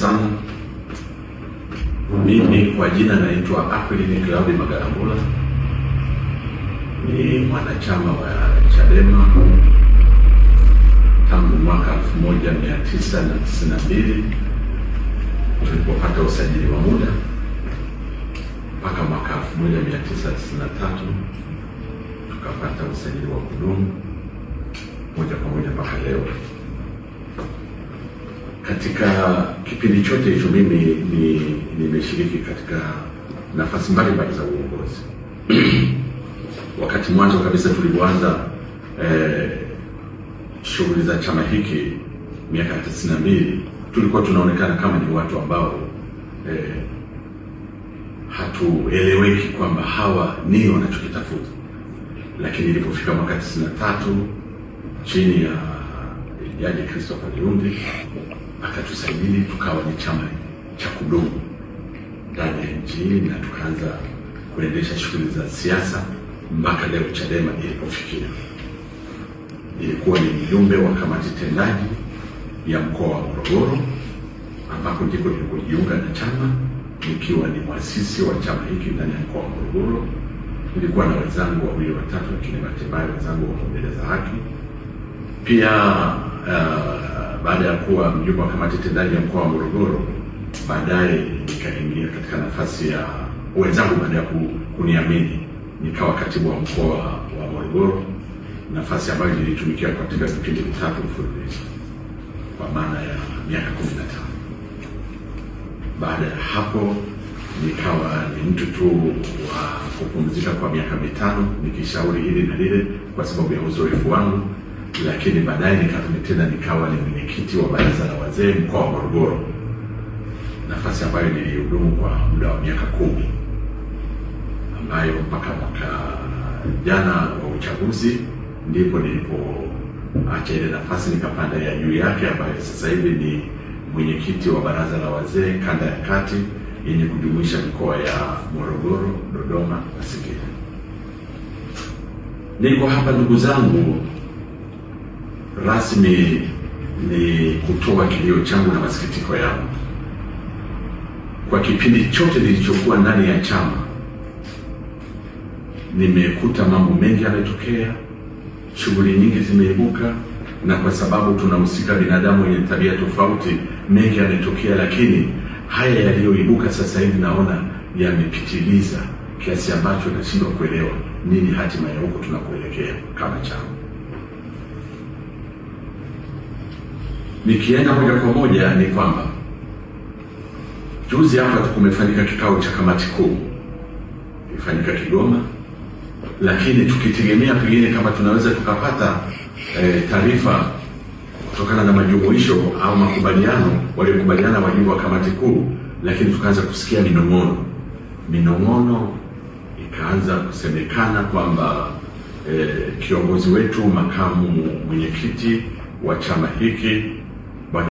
sana. Mimi kwa jina naitwa Aquiline Claudi Magalambula, ni mwanachama wa Chadema tangu mwaka 1992 tulipopata usajili wa muda mpaka mwaka 1993 tukapata usajili wa kudumu moja kwa moja mpaka leo. Katika kipindi chote hicho mimi nimeshiriki katika nafasi mbalimbali za uongozi. Wakati mwanzo kabisa tulipoanza shughuli za chama hiki miaka 92, tulikuwa tunaonekana kama ni watu ambao hatueleweki kwamba hawa nini wanachokitafuta, lakini ilipofika mwaka 93 chini ya Jaji Christopher Liundi akatusajili, tukawa ni chama cha kudumu ndani ya nchi na tukaanza kuendesha shughuli za siasa mpaka leo Chadema ilipofikia. Nilikuwa ni mjumbe wa kamati tendaji ya mkoa wa Morogoro, ambapo ndiko nilipojiunga na chama nikiwa ni mwasisi wa chama hiki ndani ya mkoa wa Morogoro. Nilikuwa na wenzangu wawili watatu, lakini bahati mbaya wenzangu wako mbele za haki. Pia baada ya kuwa mjumbe wa kamati tendaji ya mkoa wa Morogoro, baadaye nikaingia katika nafasi ya wenzangu, baada ya kuniamini nikawa katibu wa mkoa wa Morogoro, nafasi ambayo nilitumikia katika vipindi vitatu mfululizo kwa maana ya miaka 15. Baada ya hapo nikawa ni mtu tu wa kupumzika kwa miaka 5 nikishauri hili na lile kwa sababu ya uzoefu wangu, lakini baadaye nikarudi tena nikawa ni mwenyekiti wa baraza la wazee mkoa wa Morogoro, nafasi ambayo nilihudumu kwa muda wa miaka 10, ambayo mpaka mwaka jana wa uchaguzi ndipo nilipoacha ile nafasi nikapanda ya juu yake, ambayo sasa hivi ni mwenyekiti wa baraza la wazee kanda ya kati yenye kujumuisha mikoa ya Morogoro, Dodoma na Singida. Niko hapa ndugu zangu, rasmi ni kutoa kilio changu na masikitiko yangu. Kwa kipindi chote nilichokuwa ndani ya chama nimekuta mambo mengi yametokea, shughuli nyingi zimeibuka, na kwa sababu tunahusika binadamu wenye tabia tofauti, mengi yametokea, lakini haya yaliyoibuka sasa hivi naona yamepitiliza kiasi ambacho nashindwa kuelewa nini hatima ya huko tunakoelekea kama chama. Nikienda moja kwa moja ni kwamba juzi hapa kumefanyika kikao cha kamati kuu, ifanyika Kigoma, lakini tukitegemea pengine kama tunaweza tukapata taarifa kutokana na majumuisho au makubaliano waliokubaliana wajumbe wa kamati kuu, lakini tukaanza kusikia minong'ono ikaanza kusemekana kwamba kiongozi wetu, makamu mwenyekiti wa chama hiki